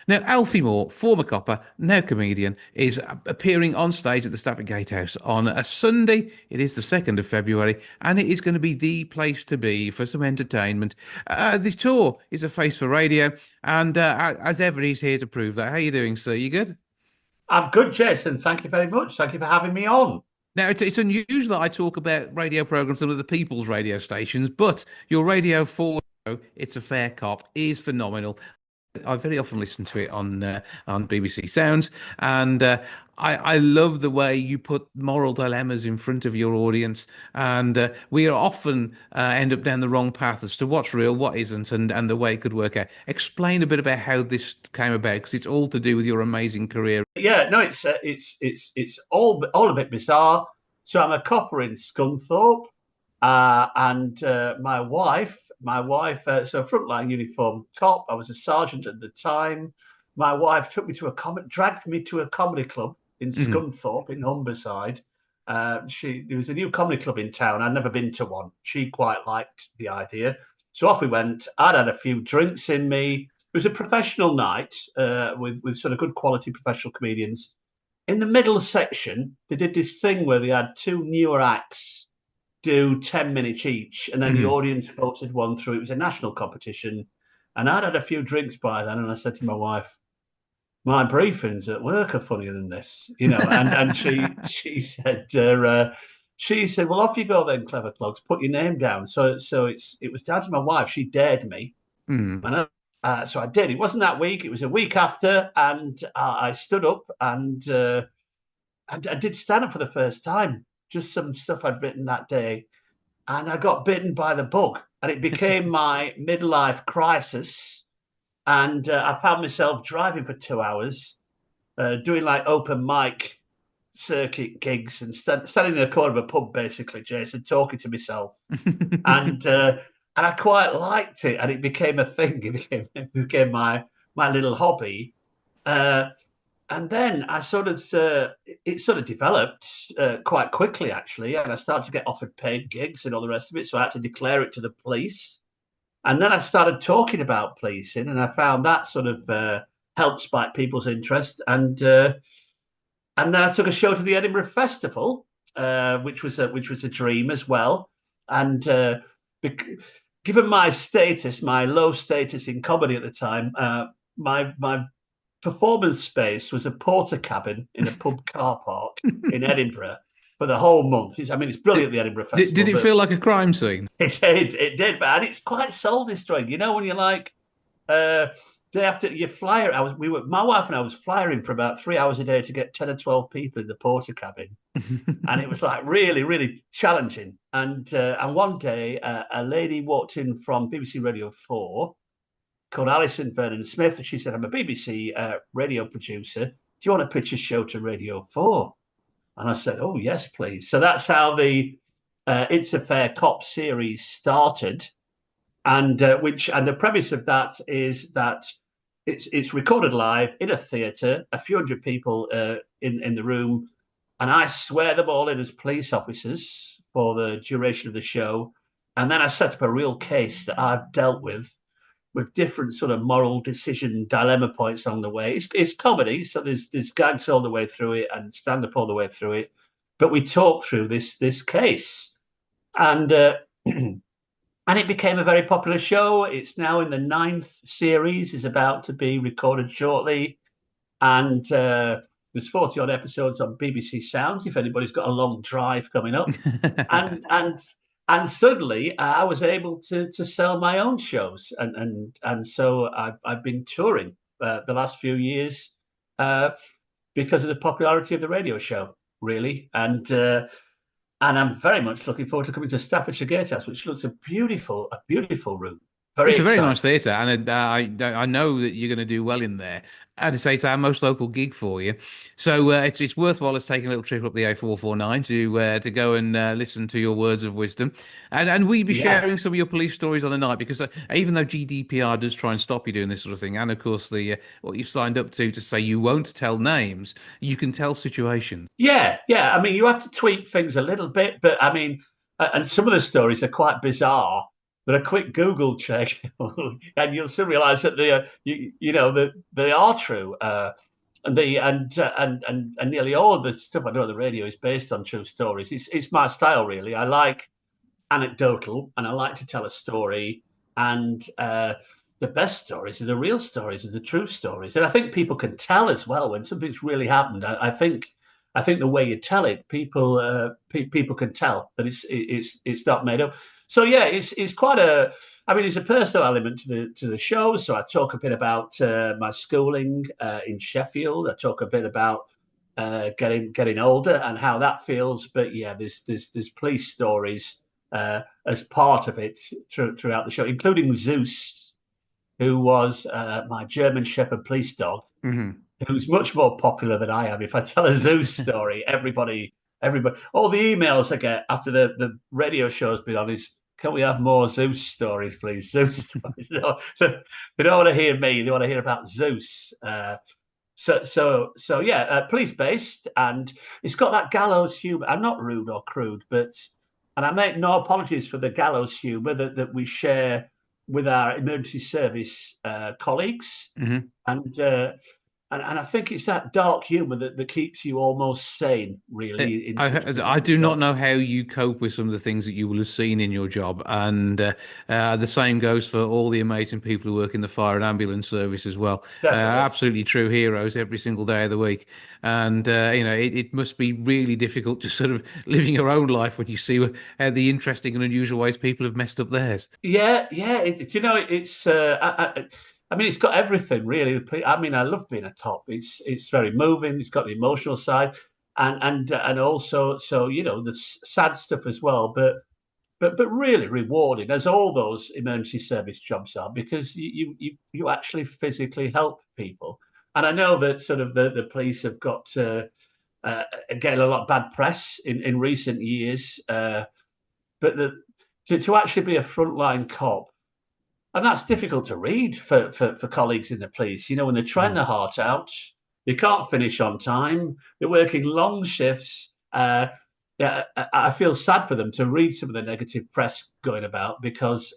Now, Alfie Moore, former copper, now comedian, is appearing on stage at the Stafford Gatehouse on a Sunday. It is the 2nd of February, and it is going to be the place to be for some entertainment. The tour is a face for radio, and as ever, he's here to prove that. How you doing, sir? You good? I'm good, Jason. Thank you very much. Thank you for having me on. Now, it's unusual that I talk about radio programs on other people's radio stations, but your Radio 4 show, It's a Fair Cop, is phenomenal. I very often listen to it on BBC Sounds, and I love the way you put moral dilemmas in front of your audience, and we are often end up down the wrong path as to what's real, what isn't, and the way it could work out. Explain a bit about how this came about, because it's all to do with your amazing career. Yeah, no, it's all a bit bizarre. So I'm a copper in Scunthorpe, and my wife, so frontline uniform cop. I was a sergeant at the time. My wife took me to dragged me to a comedy club in Mhm. Scunthorpe in Humberside. There was a new comedy club in town. I'd never been to one. She quite liked the idea, so off we went. I'd had a few drinks in me. It was a professional night with sort of good quality professional comedians. In the middle section, they did this thing where they had two newer acts do 10 minutes each, and then the Mhm. audience voted one through. It was a national competition. And I'd had a few drinks by then, and I said to my wife, my briefings at work are funnier than this, and she said, well, off you go then, clever clogs, put your name down. So it was down to my wife. She dared me, Mhm. and so I did. It wasn't that week; it was a week after, and I stood up and I did stand up for the first time. Just some stuff I'd written that day, and I got bitten by the bug, and it became my midlife crisis. And I found myself driving for 2 hours, doing like open mic circuit gigs and standing in the corner of a pub, basically, Jason, talking to myself. And I quite liked it, and it became a thing. It became my little hobby. Uh, and then it sort of developed quite quickly, actually, and I started to get offered paid gigs and all the rest of it. So I had to declare it to the police, and then I started talking about policing, and I found that sort of helped spike people's interest. And then I took a show to the Edinburgh Festival, which was a dream as well. And bec- given my status, my low status in comedy at the time, my performance space was a porter cabin in a pub car park in Edinburgh for the whole month. I mean, it's brilliant, the Edinburgh Did Festival, it but feel like a crime scene? it did, but it's quite soul destroying. When you're like, uh, day after you flyer, my wife and I was flying for about 3 hours a day to get 10 or 12 people in the porter cabin, and it was like really, really challenging. And one day, a lady walked in from BBC Radio 4 called Alison Vernon Smith, and she said, "I'm a BBC radio producer. Do you want to pitch a show to Radio 4?" And I said, "Oh, yes, please." So that's how the It's a Fair Cop series started, and the premise of that is that it's recorded live in a theatre, a few hundred people in the room, and I swear them all in as police officers for the duration of the show, and then I set up a real case that I've dealt with different sort of moral decision dilemma points along the way. It's comedy, so there's gags all the way through it and stand up all the way through it, but we talk through this case, and and it became a very popular show. It's now in the ninth series, is about to be recorded shortly, and there's 40 odd episodes on BBC Sounds if anybody's got a long drive coming up, and and and suddenly I was able to sell my own shows, and so I've been touring the last few years uh, because of the popularity of the radio show, really, and I'm very much looking forward to coming to Staffordshire Gatehouse, which looks a beautiful room. Very It's a very nice excited. theatre, and I know that you're going to do well in there. I'd say it's our most local gig for you, so it's worthwhile us taking a little trip up the A449 to go and listen to your words of wisdom, and we be Yeah, sharing some of your police stories on the night, because even though GDPR does try and stop you doing this sort of thing, and of course the what you've signed up to say you won't tell names, you can tell situations. yeah. I mean, you have to tweak things a little bit, but I mean, and some of the stories are quite bizarre. but a quick Google check, and you'll soon realise that that they are true. And nearly all of the stuff I do on the radio is based on true stories. It's my style, really. I like anecdotal, and I like to tell a story. And the best stories are the real stories, are the true stories. And I think people can tell as well when something's really happened. I think the way you tell it, people can tell that it's not made up. So yeah, it's quite a. I mean, it's a personal element to the show. So I talk a bit about my schooling in Sheffield. I talk a bit about getting older and how that feels. But yeah, there's police stories as part of it throughout the show, including Zeus, who was my German Shepherd police dog, Hmm. who's much more popular than I am. If I tell a Zeus story, everybody, all the emails I get after the radio show's been on is, can we have more Zeus stories, please? Zeus stories. They don't want to hear me. They want to hear about Zeus. So yeah, police based, and it's got that gallows humour. I'm not rude or crude, and I make no apologies for the gallows humour that we share with our emergency service colleagues, Hmm. and, uh, and I think it's that dark humour that keeps you almost sane, really, in such a I difficult do not job. know how you cope with some of the things that you will have seen in your job, and the same goes for all the amazing people who work in the fire and ambulance service as well. Definitely. Absolutely true heroes every single day of the week, and it must be really difficult just sort of living your own life when you see how the interesting and unusual ways people have messed up theirs. Yeah, yeah. I mean, it's got everything really. I mean, I love being a cop. It's very moving. It's got the emotional side, and also the sad stuff as well. But really rewarding, as all those emergency service jobs are, because you actually physically help people. And I know that sort of the police have got getting a lot of bad press in recent years. But to actually be a frontline cop, and that's difficult to read for colleagues in the police. When they're trying Mhm. their heart out, they can't finish on time, they're working long shifts. Yeah, I feel sad for them to read some of the negative press going about, because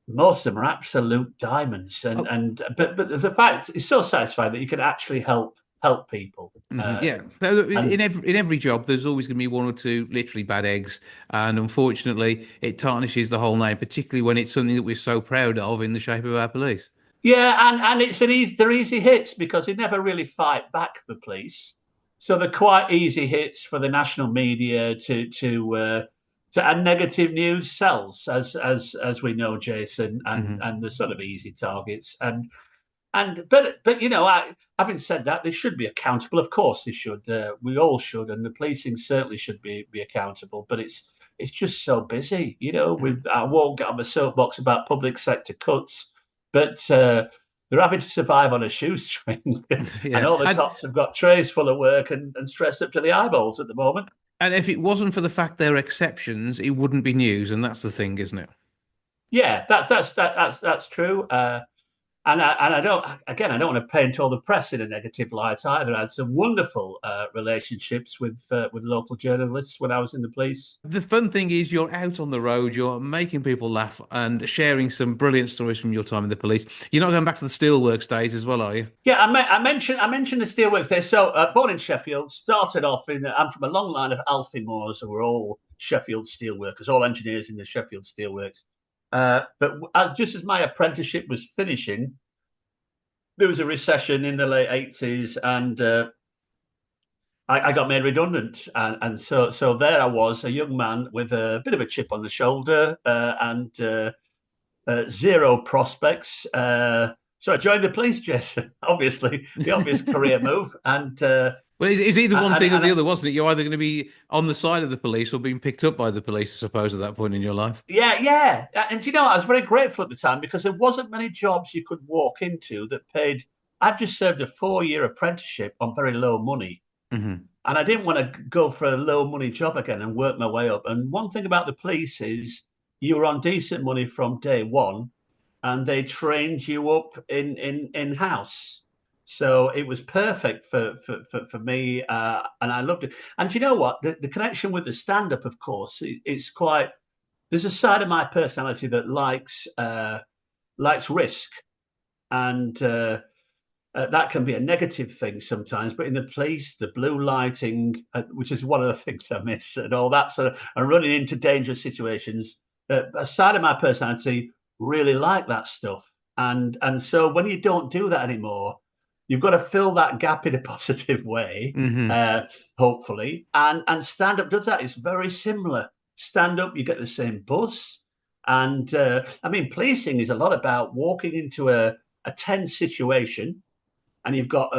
most of them are absolute diamonds. And Oh, and but the fact is so satisfying that you can actually help people. mhm, yeah. So And in every job, there's always going to be one or two literally bad eggs, and unfortunately, it tarnishes the whole name, particularly when it's something that we're so proud of in the shape of our police. Yeah, and they're easy hits because they never really fight back, the police. So they're quite easy hits for the national media to and negative news sells, as we know, Jason, Hmm. and the sort of easy targets. But having said that, they should be accountable. Of course, they should. We all should, and the policing certainly should be accountable. But it's just so busy. With I won't get on the soapbox about public sector cuts, but they're having to survive on a shoestring, and Yeah, all the cops have got trays full of work and stressed up to the eyeballs at the moment. and if it wasn't for the fact there are exceptions, it wouldn't be news, and that's the thing, isn't it? Yeah, that's true. And I don't want to paint all the press in a negative light either. I had some wonderful relationships with local journalists when I was in the police. The fun thing is you're out on the road, you're making people laugh and sharing some brilliant stories from your time in the police. You're not going back to the steelworks days as well, are you? Yeah, I mentioned the steelworks there. So born in Sheffield, started off in. I'm from a long line of Alfie Moores, who were all Sheffield steelworkers, all engineers in the Sheffield steelworks. But just as my apprenticeship was finishing, there was a recession in the late 80s, and I got made redundant, and so there I was, a young man with a bit of a chip on the shoulder, and zero prospects. So I joined the police, Jason. Obviously, the obvious career move, Well, it's either one thing or the and other, wasn't it? You're either going to be on the side of the police or being picked up by the police, I suppose, at that point in your life. yeah, yeah. And I was very grateful at the time, because there wasn't many jobs you could walk into that paid. I'd just served a 4-year apprenticeship on very low money, Hmm. and I didn't want to go for a low money job again and work my way up. And one thing about the police is you were on decent money from day one, and they trained you up in house. So it was perfect for me, and I loved it. And you know what? The connection with the stand up, of course, it's quite. there's a side of my personality that likes risk, and that can be a negative thing sometimes. But in the police, the blue lighting, which is one of the things I miss, and all that sort of, and running into dangerous situations, a side of my personality really like that stuff. And so when you don't do that anymore, you've got to fill that gap in a positive way, Hmm. uh, hopefully. And stand up does that. It's very similar. Stand up, you get the same buzz. And I mean, policing is a lot about walking into a tense situation, and you've got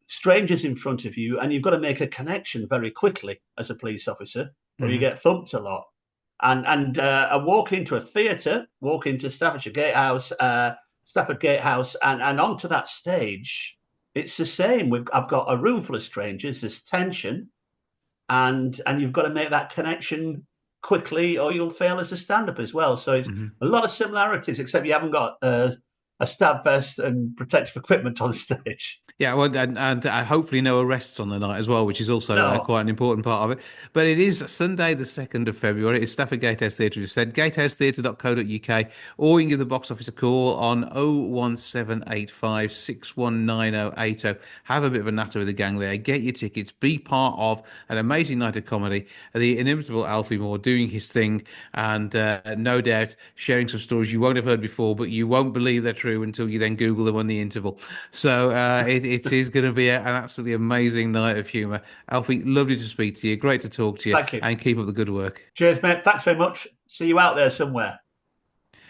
strangers in front of you, and you've got to make a connection very quickly as a police officer, or you Hmm. get thumped a lot. And walking into a theatre, walking into Stafford Gatehouse, and onto that stage, it's the same. I've got a room full of strangers. There's tension, and you've got to make that connection quickly, or you'll fail as a stand-up as well. So it's Hmm. a lot of similarities, except you haven't got a stab vest and protective equipment on stage. Yeah, well, and hopefully no arrests on the night as well, which is also No, quite an important part of it. But it is Sunday, the 2nd of February. It's Stafford Gatehouse Theatre, as you said, gatehousetheatre.co.uk, or you can give the box office a call on 01785 61980. Have a bit of a natter with the gang there. Get your tickets. Be part of an amazing night of comedy. The inimitable Alfie Moore doing his thing, and no doubt sharing some stories you won't have heard before, but you won't believe they're true until you then Google them on the interval. So it is going to be an absolutely amazing night of humour. Alfie, lovely to speak to you. Great to talk to you, thank you. and keep up the good work. Cheers, mate. Thanks very much. See you out there somewhere.